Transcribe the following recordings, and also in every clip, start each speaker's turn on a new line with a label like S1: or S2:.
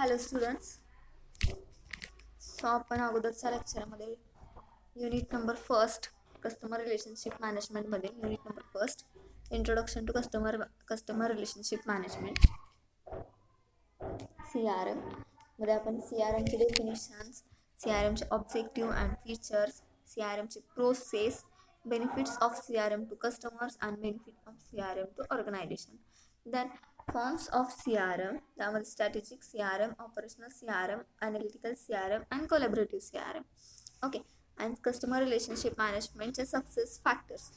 S1: Hello students. सो आपण अगोदरच्या लेक्चरमध्ये unit number first customer relationship मॅनेजमेंटमध्ये unit number first introduction to customer relationship management CRM मध्ये आपण CRMचे डेफिनेशन्स, CRMचे ऑब्जेक्टिव्ह अँड फीचर्स, CRMचे process, benefits of CRM to customers and benefit of CRM to organisation. Then forms of CRM, त्यामध्ये strategic CRM, operational CRM, analytical CRM and collaborative CRM. Okay, and customer relationship मॅनेजमेंटचे success factors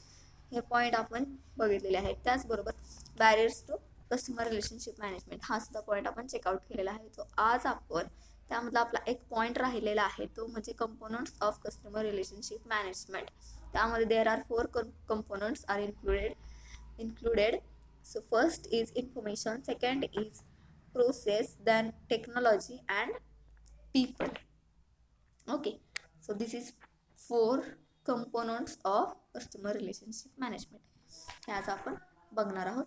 S1: हे point आपण बघितलेले आहेत. त्याचबरोबर barriers to customer relationship management हा सुद्धा point आपण चेकआउट केलेला आहे. तो आज आपण त्यामधला आपला एक पॉईंट राहिलेला आहे, तो म्हणजे components of customer relationship management. त्यामध्ये there are 4 components are included. So first is information, second is process, then technology and people. Okay, so this is 4 components of customer relationship management. हे आज आपण बघणार आहोत.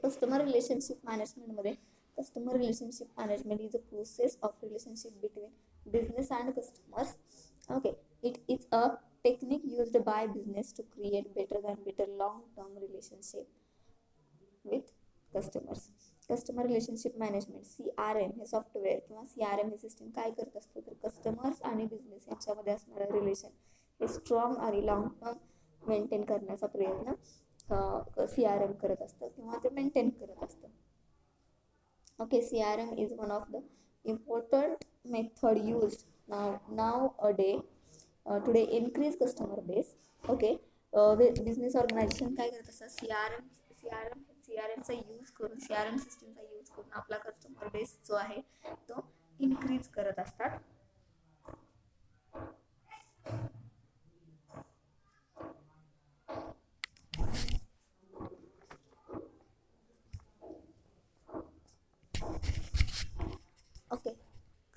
S1: Customer relationship management मध्ये customer relationship management is a process of relationship between business and customers. Okay, it is a technique used by business to create better long-term relationship with customers. Customer relationship management CRM हे software किंवा CRM हे system काय करत असतं तर customers आणि business यांच्यामध्ये असणारं रिलेशन हे स्ट्रॉंग आणि लॉंग टर्म मेंटेन करण्याचा प्रयत्न CRM करत असतं किंवा ते मेंटेन करत असतं. Okay, CRM is one of the important method used now a day today increase customer base. Okay, business organisation काय करत असतात CRMचा यूज करून CRM सिस्टीमचा यूज करून आपला कस्टमर बेस जो आहे तो इनक्रीज करत असतात. ओके,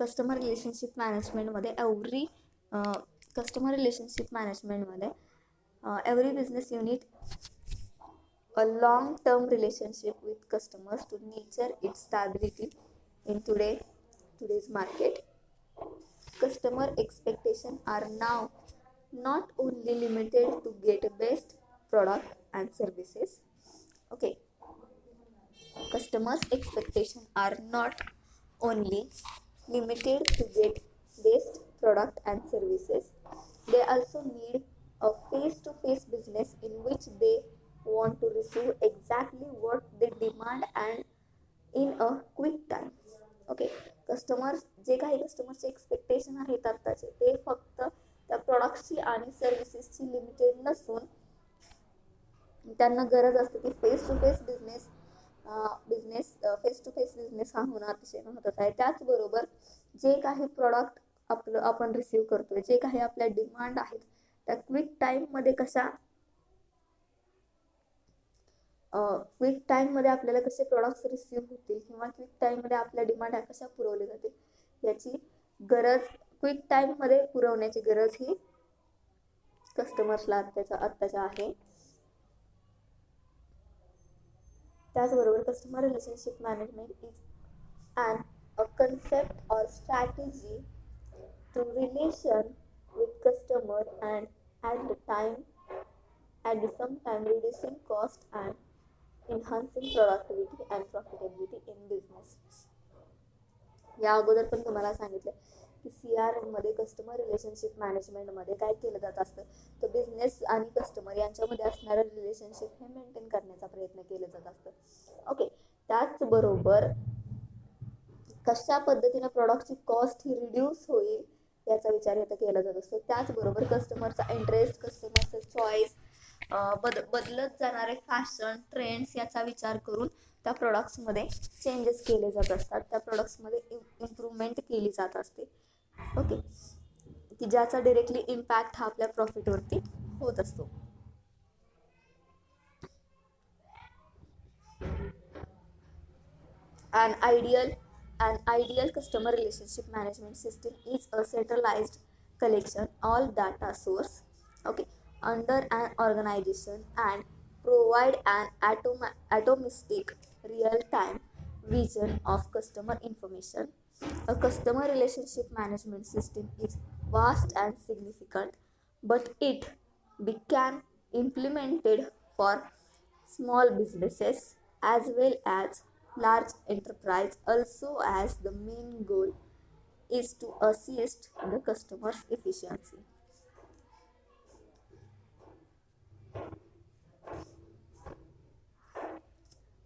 S1: कस्टमर रिलेशनशिप मॅनेजमेंटमध्ये every business unit a long-term relationship with customers to nurture its stability in today's market. Customer expectations are now not only limited to get best product and services. Okay, customers expectations are not only limited to get best product and services. They also need a face-to-face business in which they want to receive exactly what they demand and in a quick time. Okay, customers जे काही कस्टमरचे expectation आहेत आत्ताचे ते फक्त त्या प्रॉडक्टची आणि सर्व्हिसेसची limited नसून त्यांना गरज असते की फेस टू फेस बिझनेस हा होणं अतिशय महत्त्वाचा आहे. त्याचबरोबर जे काही प्रॉडक्ट आपण रिसीव्ह करतोय, जे काही आपल्या डिमांड आहेत त्या क्विक टाईममध्ये आपल्याला कसे प्रॉडक्ट्स रिसीव्ह होतील किंवा क्विक टाईममध्ये आपल्या डिमांड कशा पुरवल्या जातील याची गरज, क्विक टाईममध्ये पुरवण्याची गरज ही कस्टमर्सला आत्ताच्या आहे. त्याचबरोबर customer relationship management is a concept or strategy to relation with customer and at the same time reducing cost and enhancing productivity and profitability in business. या अगोदर पण तुम्हाला सांगितलं की CRM मध्ये कस्टमर रिलेशनशिप मॅनेजमेंटमध्ये काय केलं जात असतं तर बिझनेस आणि कस्टमर यांच्यामध्ये असणारं रिलेशनशिप हे मेंटेन करण्याचा प्रयत्न केला जात असतं. ओके, त्याचबरोबर कशा पद्धतीने प्रॉडक्टची कॉस्ट ही रिड्यूस होईल याचा विचार इथं केला जात असतो. त्याचबरोबर कस्टमरचा इंटरेस्ट, कस्टमरचा चॉईस, बदलत जाणारे फॅशन ट्रेंड्स याचा विचार करून त्या प्रॉडक्ट्समध्ये चेंजेस केले जात असतात, त्या प्रॉडक्ट्समध्ये इम्प्रूव्हमेंट केली जात असते. ओके, की ज्याचा डिरेक्टली इम्पॅक्ट हा आपल्या प्रॉफिटवरती होत असतो. An ideal customer relationship management system is a centralized collection all data source, okay, under an organization and provide an atomistic real-time vision of customer information. A customer relationship management system is vast and significant, but it became implemented for small businesses as well as large enterprise, also as the main goal is to assist the customer's efficiency.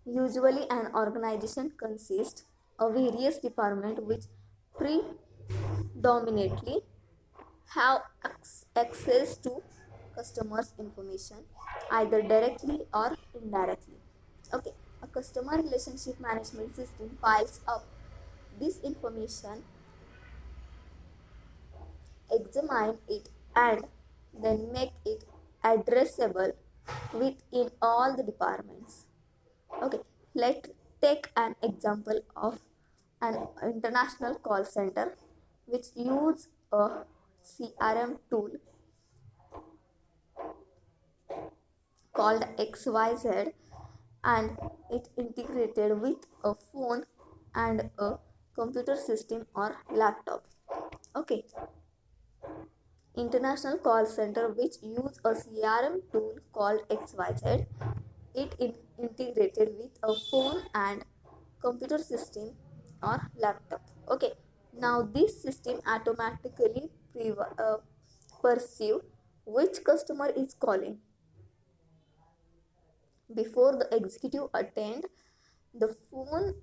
S1: Usually, an organization consists of various departments which predominantly have access to customers' information either directly or indirectly. Okay, a customer relationship management system piles up this information, examine it, and then make it addressable within all the departments. Okay, let's take an example of an international call center which use a CRM tool called XYZ, and it integrated with a phone and a computer system or laptop. Okay, international call center which use a CRM tool called XYZ. It integrated with a phone and computer system or laptop. Okay, now this system automatically perceive which customer is calling. Before the executive attend the phone,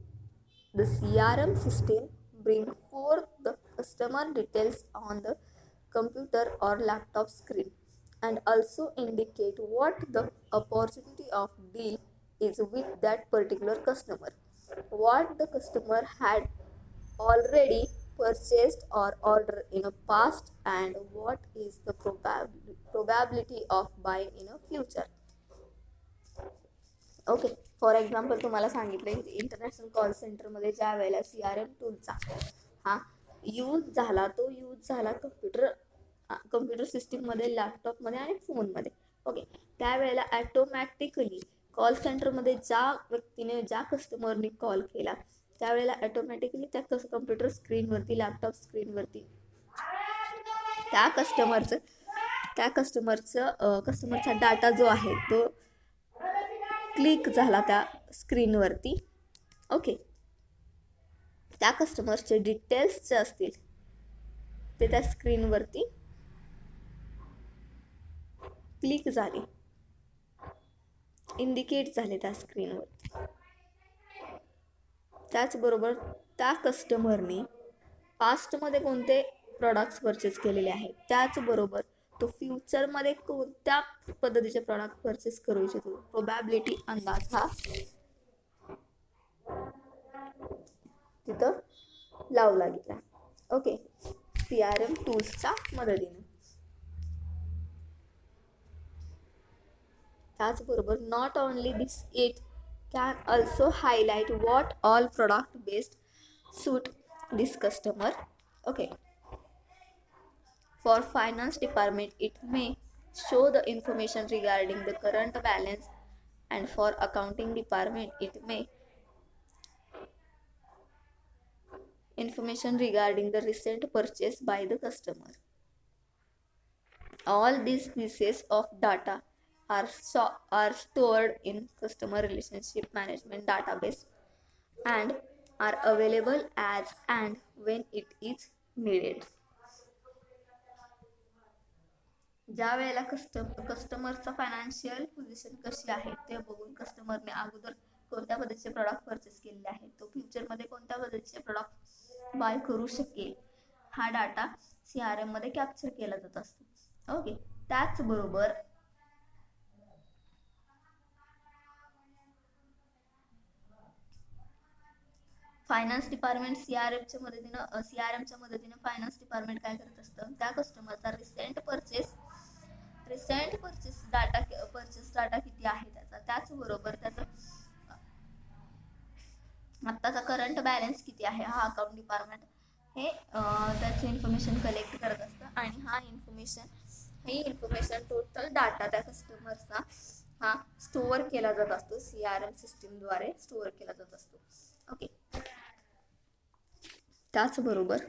S1: the CRM system bring forth the customer details on the computer or laptop screen and also indicate what the opportunity of deal is with that particular customer, what the customer had already purchased or ordered in a past, and what is the probability of buying in a future. Okay, for example तुम्हाला सांगितलं की international call सेंटरमध्ये ज्या वेळेला CRM टूलचा हा use झाला computer सिस्टीममध्ये, लॅपटॉपमध्ये आणि फोनमध्ये. ओके, त्यावेळेला ॲटोमॅटिकली कॉल सेंटरमध्ये ज्या कस्टमरने कॉल केला त्यावेळेला ॲटोमॅटिकली त्या कम्प्युटर स्क्रीनवरती, लॅपटॉप स्क्रीनवरती त्या कस्टमरचा डाटा जो आहे तो क्लिक झाला त्या स्क्रीनवरती. ओके, त्या कस्टमरचे डिटेल्स जे असतील ते त्या स्क्रीनवरती क्लिक झाले, इंडिकेट झाले त्या स्क्रीनवरती. त्याचबरोबर त्या कस्टमरने पास्टमध्ये कोणते प्रॉडक्ट्स परचेस केलेले आहेत, त्याचबरोबर तो फ्युचरमध्ये कोणत्या पद्धतीचे प्रॉडक्ट परचेस करू इच्छितो, प्रोबॅबिलिटी अंदाज हा तिथं लावला गेला. ओके, CRM टूल्सच्या मदतीने. त्याचबरोबर not only this, it can also highlight what all product based suit this customer. Okay, for finance department it may show the information regarding the current balance, and for accounting department it may information regarding the recent purchase by the customer. All these pieces of data are stored in customer relationship management database and are available as and when it is needed. ज्या वेळेला कस्टमरचा financial position कशी आहे ते बघून कस्टमरने अगोदर कोणत्या पद्धतीचे product purchase केलेले आहेत, तो फ्युचरमध्ये कोणत्या पद्धतीचे प्रॉडक्ट बाय करू शकेल, हा डाटा CRM मध्ये कॅप्चर केला जात असतो. ओके, त्याचबरोबर फायनान्स डिपार्टमेंट CRMच्या मदतीने फायनान्स डिपार्टमेंट काय करत असतं, त्या कस्टमरचा रिसेंट परचेस डाटा किती आहे त्याचा, त्याचबरोबर त्याचा आत्ताचा करंट बॅलन्स किती आहे, हा अकाउंट डिपार्टमेंट हे त्याची इन्फॉर्मेशन कलेक्ट करत असतं. आणि ही इन्फॉर्मेशन टोटल डाटा त्या कस्टमरचा हा स्टोअर केला जात असतो, CRM सिस्टीमद्वारे स्टोअर केला जात असतो. ओके, त्याचबरोबर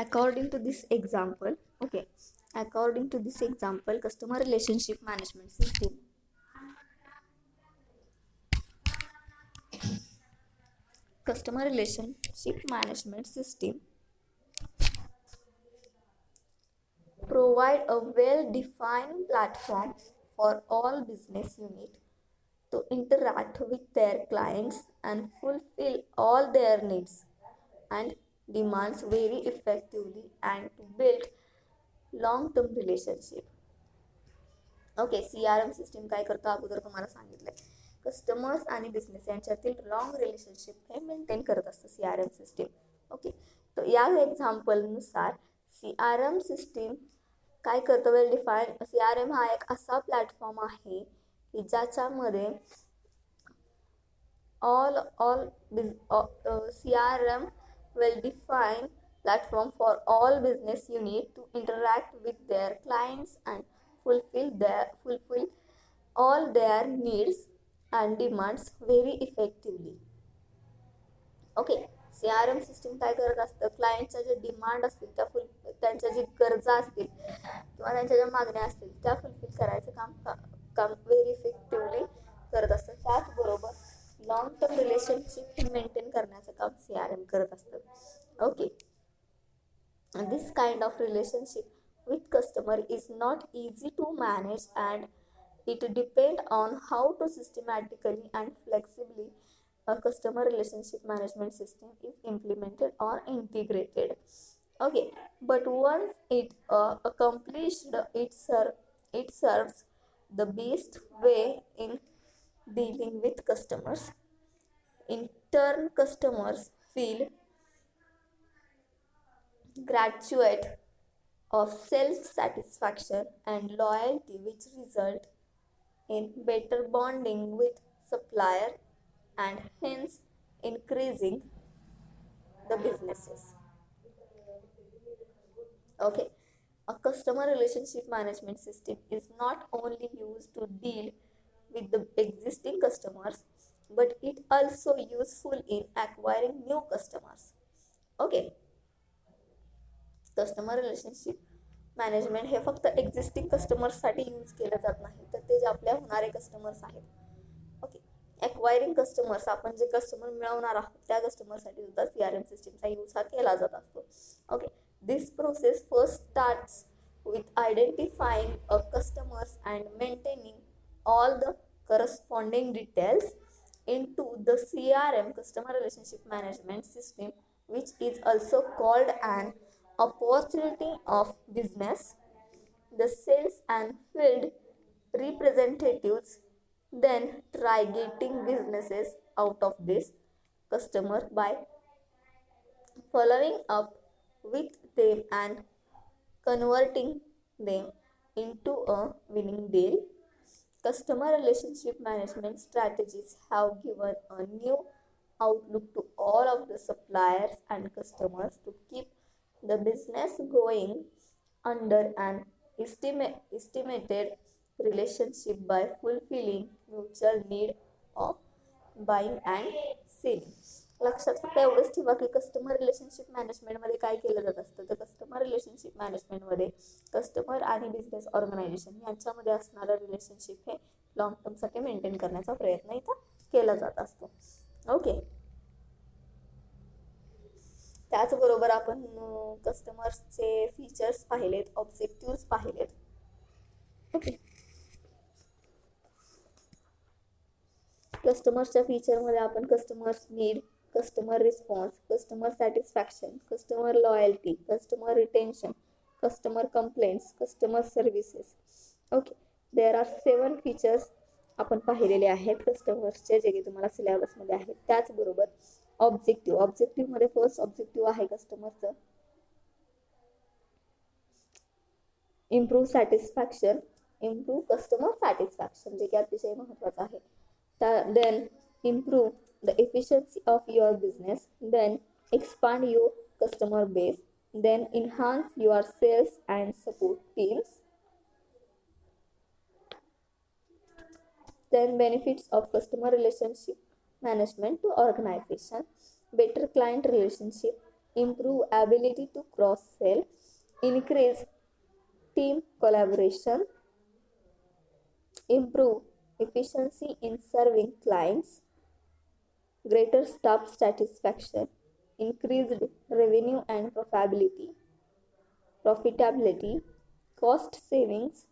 S1: according to this example, okay, according to this example, customer relationship management system provide a well-defined platform for all business units to interact with their clients and fulfill all their needs and demands very effectively and to build long-term relationship. Okay, CRM system काय करतं अगोदर तुम्हाला सांगितलंय, customers आणि business यांच्यातील long relationship हे maintain करत असतं CRM system. Okay, तर या एक्झाम्पलनुसार CRM सिस्टीम काय करतं, वेल डिफाईन. CRM हा एक असा प्लॅटफॉर्म आहे की ज्याच्यामध्ये CRM well defined platform for all business unit to interact with their clients and fulfill all their needs and demands very effectively. Okay, CRM system काय करत असतं, क्लायंटच्या जे डिमांड असतील त्यांच्या जी गरजा असतील किंवा त्यांच्या ज्या मागण्या असतील त्या फुलफिल करायचं काम व्हेरी इफेक्टिव्हली करत असतं. त्याचबरोबर लॉंग टर्म रिलेशनशिप मेंटेन करण्याचं काम CRM करत असतं. Okay, this kind of relationship with customer is not easy to manage and it depends on how to systematically and flexibly a customer relationship management system is implemented or integrated. Okay, but once it accomplished, it serves the best way in dealing with customers. In turn, customers feel graduate of self-satisfaction and loyalty, which result in better bonding with supplier and hence increasing the businesses. Okay, a customer relationship management system is not only used to deal with the existing customers, but it also useful in acquiring new customers. Okay, customer relationship management हे फक्त existing कस्टमर्ससाठी use केलं जात नाही, तर ते जे आपल्या होणारे customers आहेत, ओके, एक्वायरिंग कस्टमर्स, आपण जे कस्टमर मिळवणार आहोत त्या कस्टमरसाठी सुद्धा CRM सिस्टीमचा यूज हा केला जात असतो. Okay, this process first starts with identifying a customers and maintaining all the corresponding details into the CRM, customer relationship management system, which is also called an opportunity of business. The sales and field representatives then try getting businesses out of this customer by following up with them and converting them into a winning deal. Customer relationship management strategies have given a new outlook to all of the suppliers and customers to keep the business going under an estimated relationship by fulfilling mutual need of buying and selling. लक्षात फक्त एवढंच ठेवा की customer relationship मॅनेजमेंटमध्ये काय केलं जात असतं, तर कस्टमर रिलेशनशिप मॅनेजमेंटमध्ये कस्टमर आणि बिझनेस ऑर्गनायझेशन यांच्यामध्ये असणारं रिलेशनशिप हे लॉंग टर्मसाठी मेंटेन करण्याचा प्रयत्न इथं केला जात असतो. ओके, त्याचबरोबर आपण कस्टमर्सचे फीचर्स पाहिलेत, ऑब्जेक्टिव्ह पाहिलेत. ओके, कस्टमर्सच्या फीचरमध्ये आपण customers need, customer response, customer satisfaction, customer loyalty, customer retention, customer complaints, customer services. Okay, there are 7 features आपण पाहिलेले आहेत कस्टमर्सचे, जे की तुम्हाला सिलेबसमध्ये आहेत. त्याचबरोबर ऑब्जेक्टिव्हमध्ये फर्स्ट ऑब्जेक्टिव्ह आहे कस्टमरचं improve satisfaction, improve customer satisfaction, जे की अतिशय महत्त्वाचं आहे. Then improve the efficiency of your business, then expand your customer base, then enhance your sales and support teams, then benefits of customer relationship management to organization, better client relationship, improve ability to cross sell, increase team collaboration, improve efficiency in serving clients, greater staff satisfaction, increased revenue and profitability, cost savings,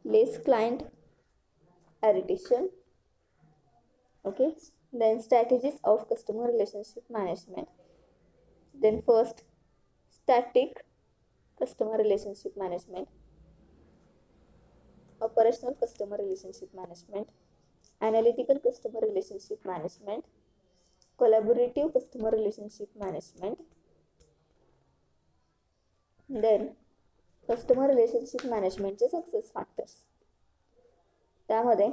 S1: less client irritation. Okay, then strategies of customer relationship management. Then first, static customer relationship management, operational customer relationship management, analytical customer relationship management, collaborative customer relationship management. Then customer relationship मॅनेजमेंटचे success factors, त्यामध्ये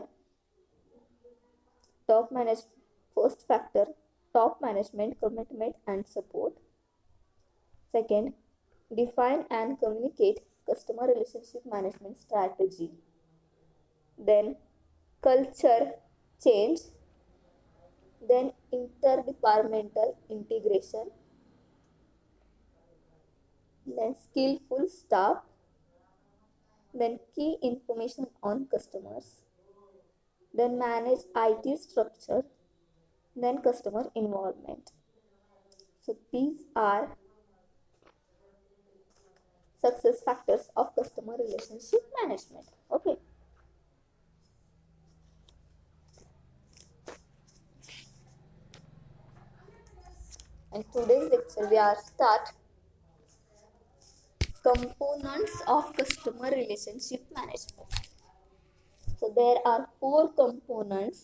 S1: first factor top management commitment and support. Second, define and communicate customer relationship management strategy. Then culture change. Then interdepartmental integration. Then skillful staff, then key information on customers, then manage IT structure, then customer involvement. So these are success factors of customer relationship management. Okay. In today's lecture we are start components of customer relationship management. So there are 4 components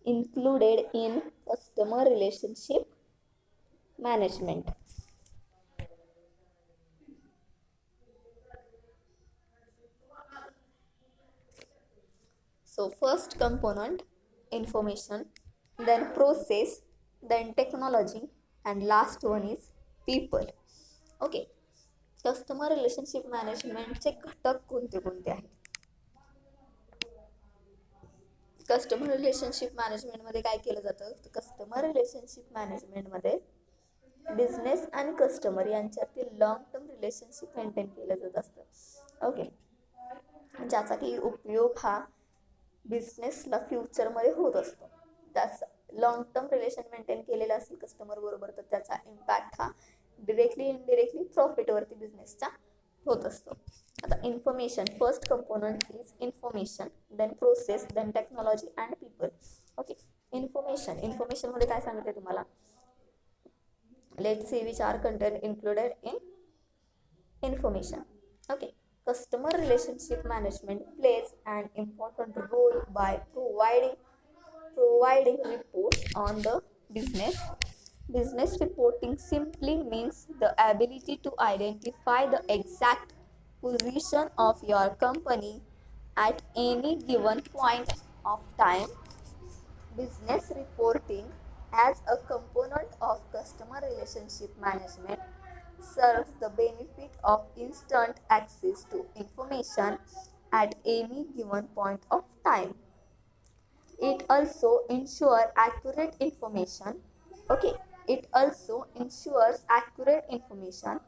S1: included in customer relationship management. So first component, information, then process, then technology, and last one is people. Okay. Customer relationship मॅनेजमेंटचे घटक कोणते कोणते आहेत? Customer relationship मॅनेजमेंटमध्ये काय केलं जातं? Customer relationship मॅनेजमेंटमध्ये business आणि customer यांच्यातील लॉंग टर्म रिलेशनशिप मेंटेन केलं जात असतं. ओके, ज्याचा की उपयोग हा बिझनेसला फ्युचरमध्ये होत असतो. त्याचा लॉंग टर्म रिलेशन मेंटेन केलेलं असेल कस्टमर बरोबर तर त्याचा इम्पॅक्ट हा डिरेक्टली इनडिरेक्टली प्रॉफिटवरती बिझनेसचा होत असतो. आता information, first component is information, then process, then technology and people. Okay, इन्फॉर्मेशनमध्ये काय सांगितलं तुम्हाला? Let's see which are content included in information. Okay, customer relationship management plays an important role by providing reports on the business. Business reporting simply means the ability to identify the exact position of your company at any given point of time. Business reporting as a component of customer relationship management serves the benefit of instant access to information at any given point of time. It also ensures accurate information. Okay, it also ensures accurate information.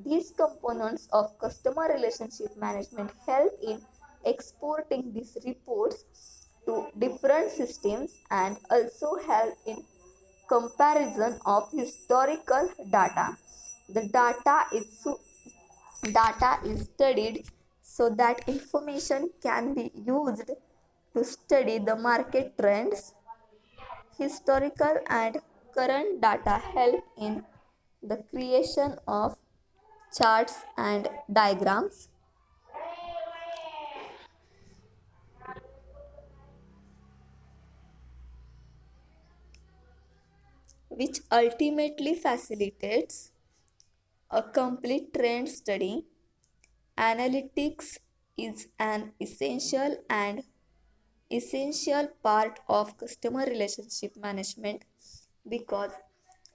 S1: These components of customer relationship management help in exporting these reports to different systems and also help in comparison of historical data. The data is studied so that information can be used to study the market trends. Historical and current data help in the creation of charts and diagrams. Which ultimately facilitates a complete trend study. Analytics is an essential part of customer relationship management because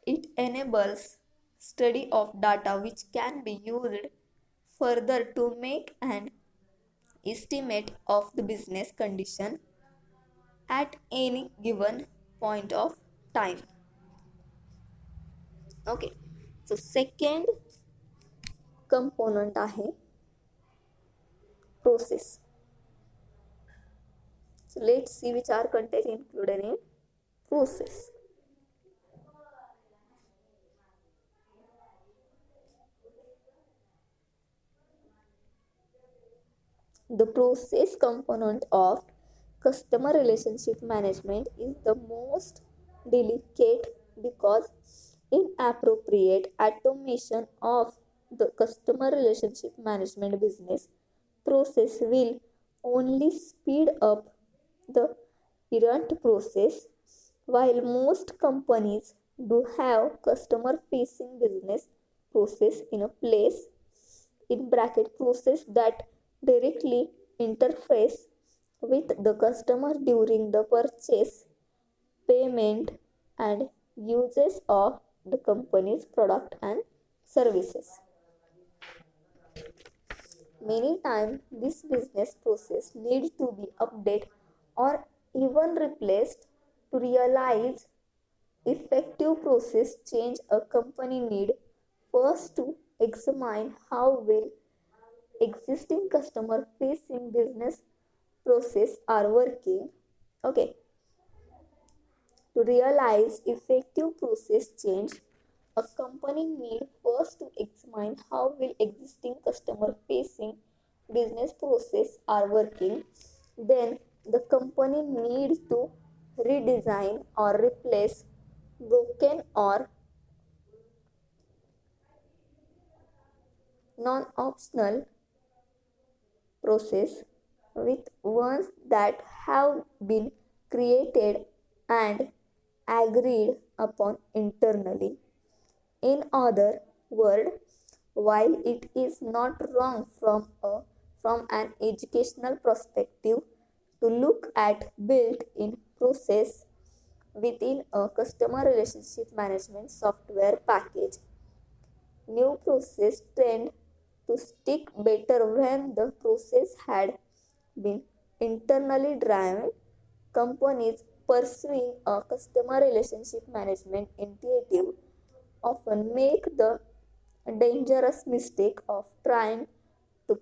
S1: it enables study of data which can be used further to make an estimate of the business condition at any given point of time. Okay. So second component आहे process. So let's see which are content included in process. The process component of customer relationship management is the most delicate because inappropriate automation of the customer relationship management business process will only speed up the current process. While most companies do have customer facing business process in a place, in bracket process that directly interface with the customer during the purchase, payment and uses of the company's product and services. Many times this business process needs to be updated or even replaced. To realize effective process change, a company need first to examine how well existing customer facing business process are working. Okay. To realize effective process change, a company need first to examine how well existing customer facing business process are working. Then the company needs to redesign or replace broken or non-optional process with ones that have been created and agreed upon internally. In other words, while it is not wrong from an educational perspective to look at built-in process within a customer relationship management software package, new process tend to stick better when the process had been internally driven. Companies pursuing a customer relationship management initiative often make the dangerous mistake of trying to,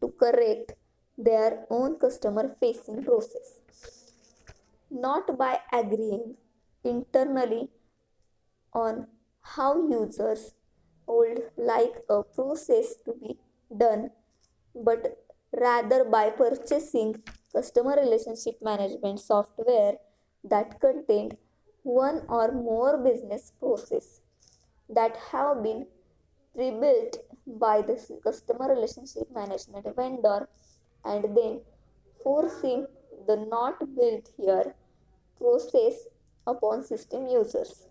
S1: to correct their own customer facing process, not by agreeing internally on how users would like a process to be done, but rather by purchasing customer relationship management software that contained one or more business process that have been pre-built by the customer relationship management vendor and then forcing the not built here process upon system users.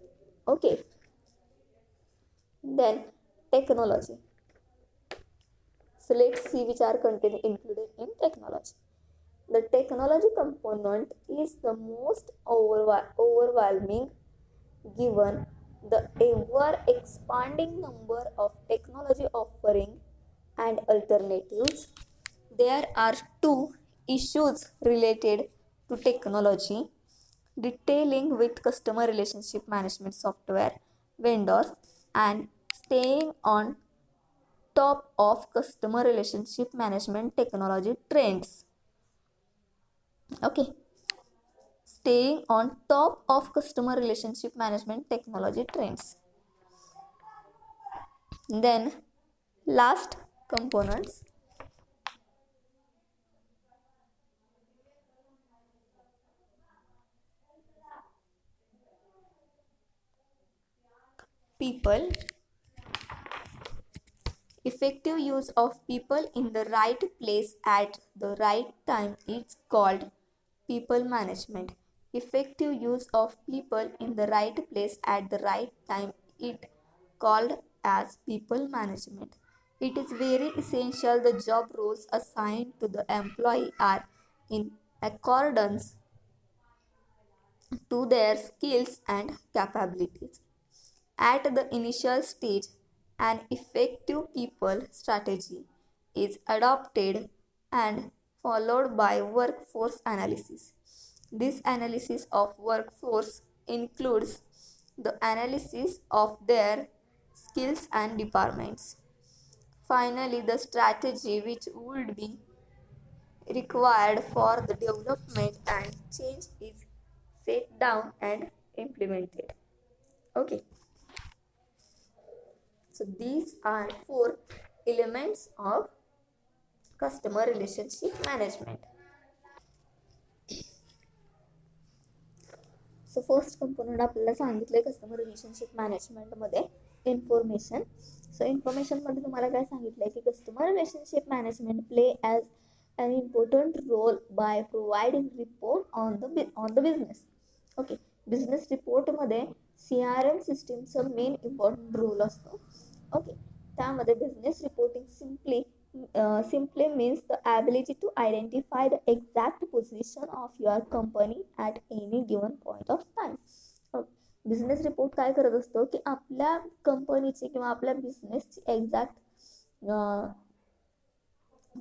S1: Okay. Then technology. So let's see which are content included in technology. The technology component is the most overwhelming given the ever expanding number of technology offering and alternatives. There are two issues related to technology detailing with customer relationship management software vendors and staying on top of customer relationship management technology trends. Okay, staying on top of customer relationship management technology trends. Then last components, people. Effective use of people in the right place at the right time is called people management. Effective use of people in the right place at the right time is called as people management. It is very essential the job roles assigned to the employee are in accordance to their skills and capabilities. At the initial stage, an effective people strategy is adopted and followed by workforce analysis. This analysis of workforce includes the analysis of their skills and departments. Finally, the strategy which would be required for the development and change is set down and implemented. Okay, so these are four elements of customer relationship management. So first component आपल्याला सांगितलं आहे customer relationship मॅनेजमेंटमध्ये information. So इन्फॉर्मेशनमध्ये तुम्हाला काय सांगितलं आहे की customer relationship management play as an important role by providing report on the business. Okay, business रिपोर्टमध्ये CRM सिस्टीमचा मेन इम्पॉर्टंट रोल असतो. ओके, त्यामध्ये business reporting simply means the ability to identify the exact position of your company at any given point of time. Business report काय करत असतो की आपल्या कंपनीची किंवा आपल्या बिझनेसची एक्झॅक्ट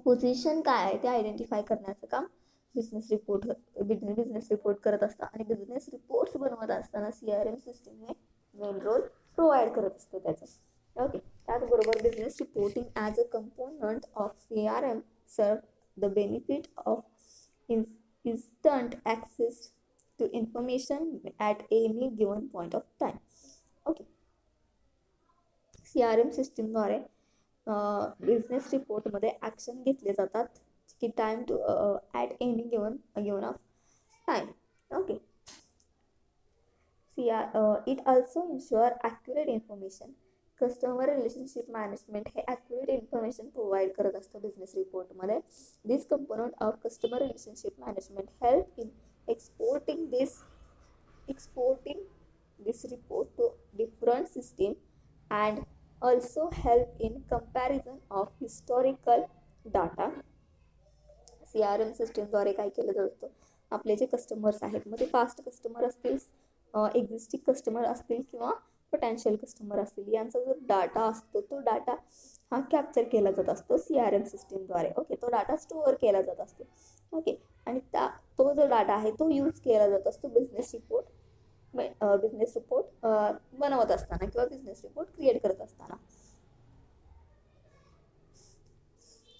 S1: पोझिशन काय आहे ते आयडेंटिफाय करण्याचं काम बिझनेस रिपोर्ट करत असतात. आणि बिझनेस रिपोर्ट्स बनवत असताना CRM सिस्टीमने मेन रोल प्रोव्हाइड करत असतो त्याचा. ओके, त्याचबरोबर business reporting as a component of CRM serve the benefit of instant access to information at any given point of time. Okay, CRM सिस्टीमद्वारे बिझनेस रिपोर्टमध्ये action घेतले जातात की time to at any given of time. Okay, it also ensure accurate information. Customer relationship management हे accurate information provide करत असतं बिझनेस रिपोर्टमध्ये. This component of customer relationship management help in exporting this report to different system and also help in comparison of historical data. CRM सिस्टीमद्वारे काय केलं जातं, आपले जे customers आहेत मग ते पास्ट कस्टमर असतील, एक्झिस्टिंग कस्टमर असतील किंवा पोटेन्शियल कस्टमर असतील, यांचा जो डाटा असतो तो डाटा हा कॅप्चर केला जात असतो CRM सिस्टीमद्वारे. ओके, तो डाटा स्टोअर केला जात असतो. ओके, आणि तो जो डाटा आहे तो यूज केला जात असतो बिझनेस रिपोर्ट बनवत असताना किंवा बिझनेस रिपोर्ट क्रिएट करत असताना.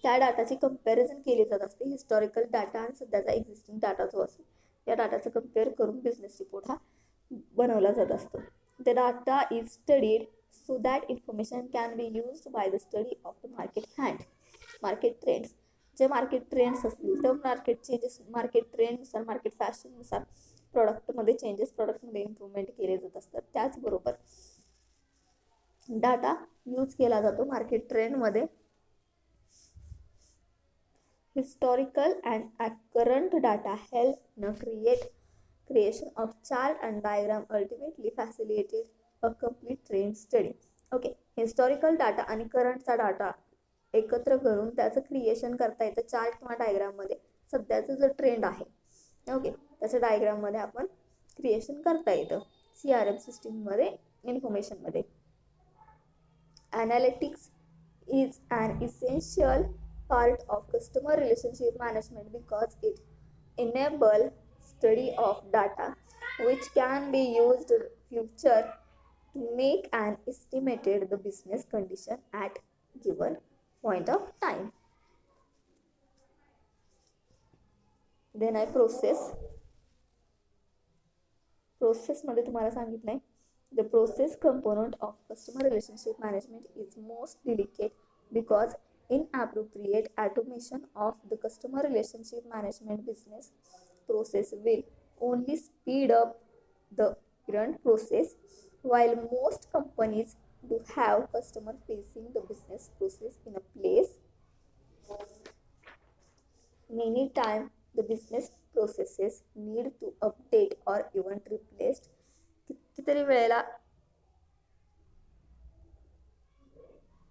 S1: त्या डाटाची कंपॅरिझन केली जात असते. हिस्टॉरिकल डाटा आणि सध्याचा एक्झिस्टिंग डाटा जो असतो त्या डाटाचं कम्पेअर करून बिझनेस रिपोर्ट हा बनवला जात असतो. The data is studied so that information can be used by the study of the market trends. J market trends असतील तर मार्केट ट्रेंडनुसार, मार्केट फॅशननुसार प्रोडक्टमध्ये इम्प्रूव्हमेंट केले जात असतात. त्याचबरोबर डाटा यूज केला जातो मार्केट ट्रेंडमध्ये. Historical and current data help न creation of chart and diagram ultimately facilitated a complete trend study. Okay, historical data आणि करंटचा डाटा एकत्र करून त्याचं क्रिएशन करता येतं चार्ट किंवा डायग्राममध्ये. सध्याचं जो ट्रेंड आहे ओके त्याचं डायग्राममध्ये आपण क्रिएशन करता येतं CRM सिस्टीममध्ये इन्फॉर्मेशनमध्ये. Analytics is an essential part of customer relationship management because it enables study of data which can be used in future to make an estimated the business condition at given point of time. Then I process मध्ये तुम्हाला सांगितलंय the process component of customer relationship management is most delicate because inappropriate automation of the customer relationship management business process will only speed up the current process. While most companies do have customer facing the business process in a place, many times the business processes need to update or even replaced. कितीतरी वेळेला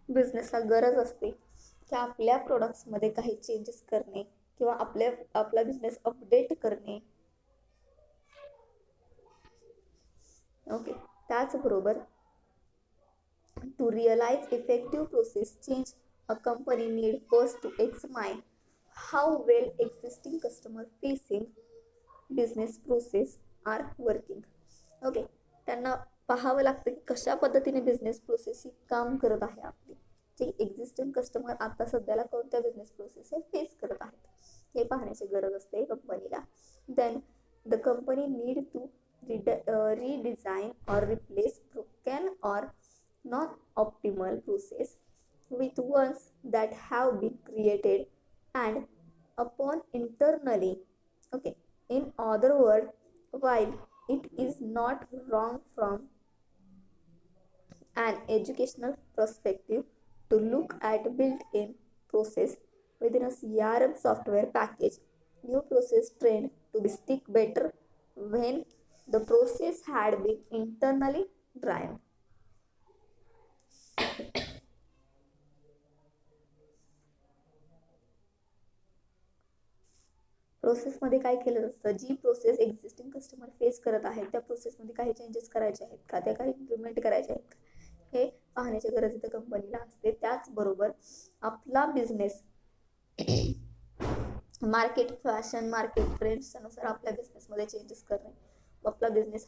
S1: बिझनेसला गरज असते की आपल्या प्रोडक्ट्समध्ये काही changes करणे किंवा आपला बिझनेस अपडेट करणे. ओके, त्याचबरोबर to realise effective process change a company need first to examine how well existing customer facing business process are working. Okay, त्यांना पाहावं लागतं की कशा पद्धतीने बिझनेस प्रोसेस ही काम करत आहे आपली, जे एक्झिस्टिंग कस्टमर आता सध्याला कोणत्या बिझनेस प्रोसेस हे फेस करत आहेत हे पाहण्याची गरज असते कंपनीला. Then the company need to redesign or replace broken or non-optimal process with ones that have been created and upon internally. Okay, in other words, while it is not wrong from an educational perspective to look at built-in process within a CRM software package, new process trend to be stick better when the process had been internally driven. प्रोसेसमध्ये काय केलं असतं, जी process existing customer face करत आहेत त्या प्रोसेसमध्ये काही changes करायचे आहेत का, त्या काही इम्प्लिमेंट करायचे आहेत हे पाहण्याची गरज इथं कंपनीला असते. त्याचबरोबर आपला बिझनेस मार्केट फॅशन मार्केट ट्रेंड्सनुसार आपल्या बिझनेसमध्ये चेंजेस करणे, आपला बिझनेस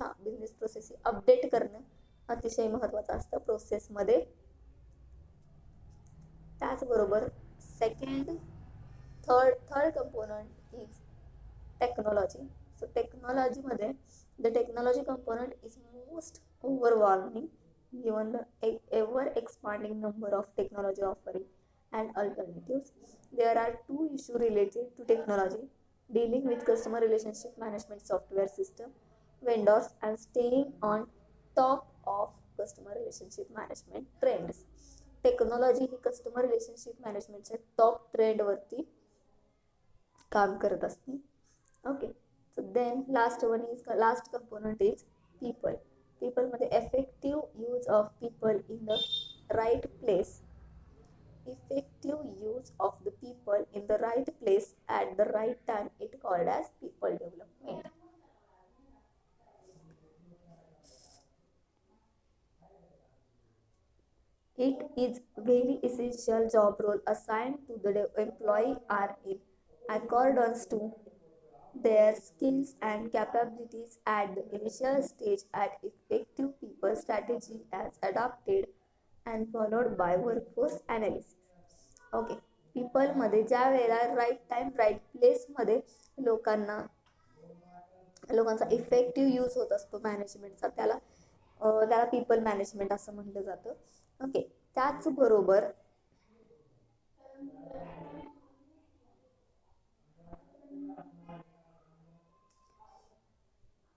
S1: प्रोसेस अपडेट करणं अतिशय महत्त्वाचं असतं प्रोसेसमध्ये. त्याचबरोबर थर्ड कंपोनंट इज टेक्नॉलॉजी. सो टेक्नॉलॉजीमध्ये the technology component is most overwhelming given the ever expanding number of technology offering and alternatives. There are two issues related to technology: dealing with customer relationship management software system vendors and staying on top of customer relationship management trends. Technology ही customer relationship मॅनेजमेंटच्या top ट्रेंडवरती काम करत असते. Okay, so then last component is people. पीपलमध्ये effective use of people in the right place. Effective use of the people in the right place at the right time, it called as people development. It is very essential job role assigned to the employee are in accordance to their skills and capabilities at the initial stage at effective people strategy as adopted and followed by workforce analysis. Okay, पीपलमध्ये ज्या वेळेला right time right प्लेसमध्ये लोकांचा effective use होत असतो मॅनेजमेंटचा, त्याला people management असं म्हटलं जातं. ओके, त्याचबरोबर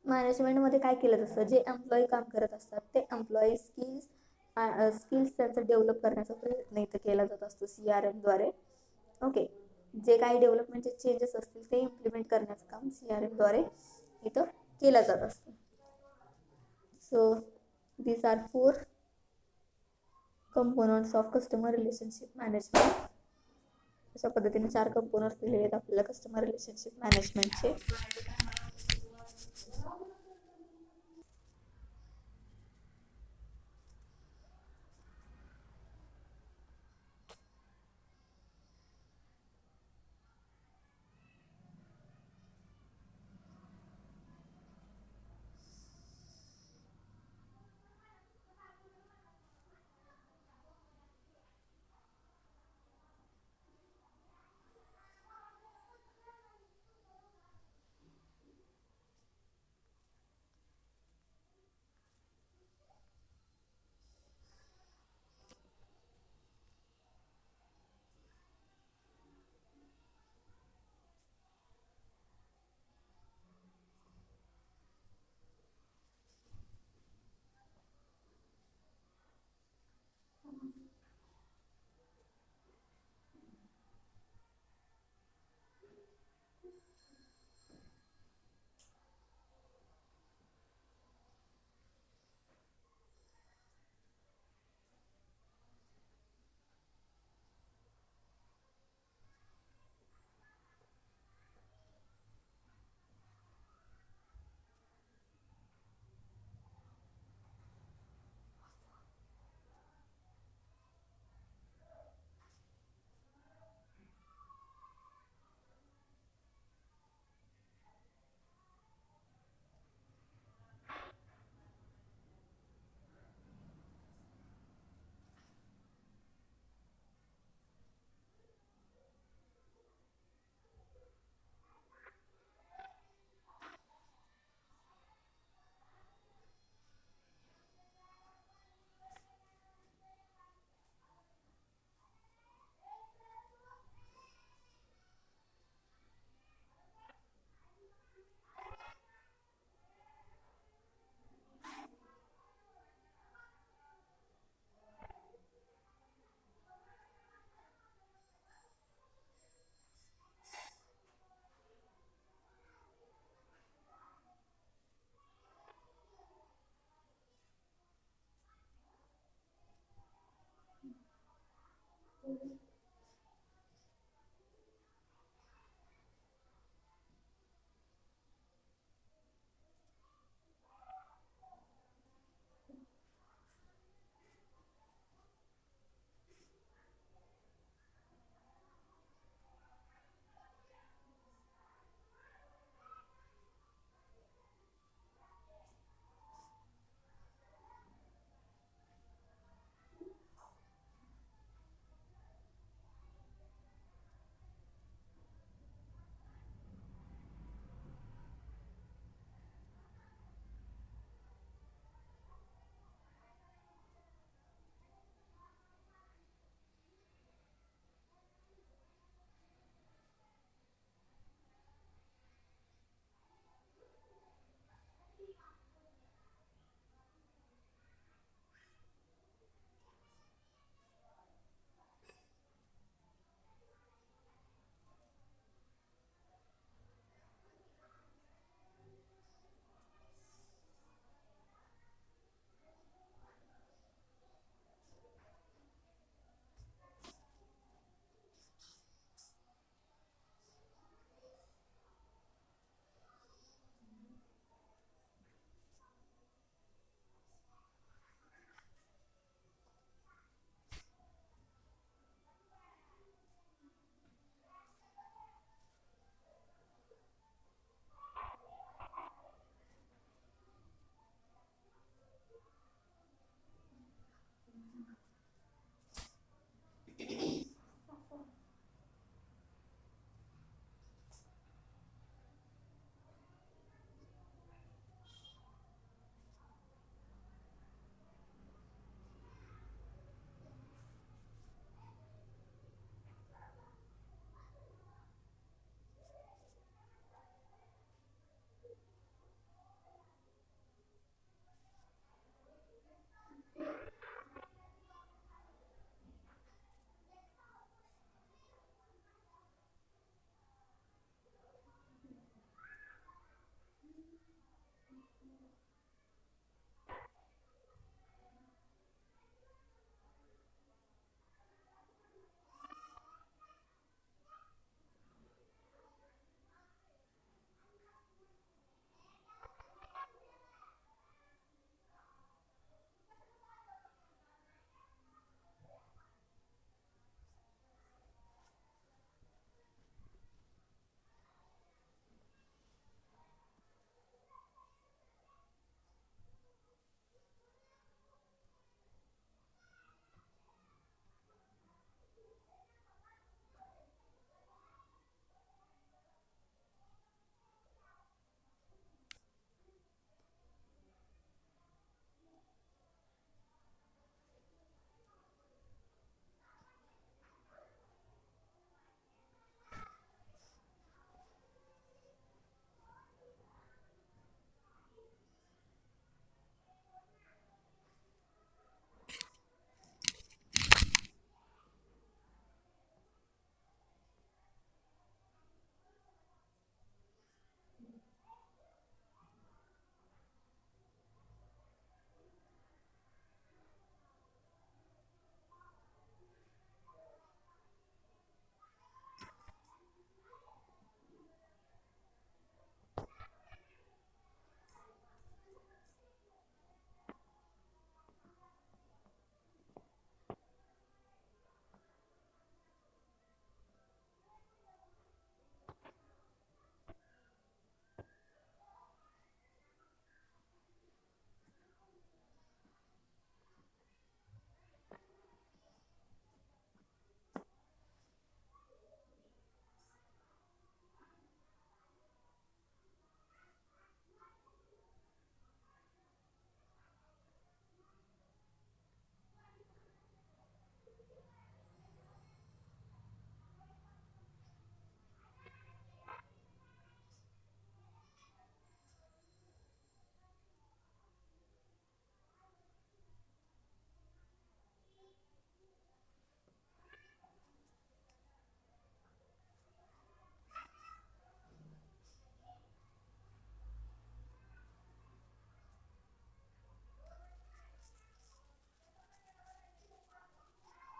S1: मॅनेजमेंटमध्ये काय केलं जातं, जे एम्प्लॉई काम करत असतात ते एम्प्लॉई स्किल्स त्यांचं डेव्हलप करण्याचा प्रयत्न इथं केला जात असतो CRM द्वारे. ओके, जे काही डेव्हलपमेंटचे चेंजेस असतील ते इम्प्लिमेंट करण्याचं काम CRM द्वारे इथं केलं जात असतं. सो these are 4 components of customer relationship management. अशा पद्धतीने 4 कंपोनंट्स दिलेले आहेत आपल्याला कस्टमर रिलेशनशिप मॅनेजमेंटचे.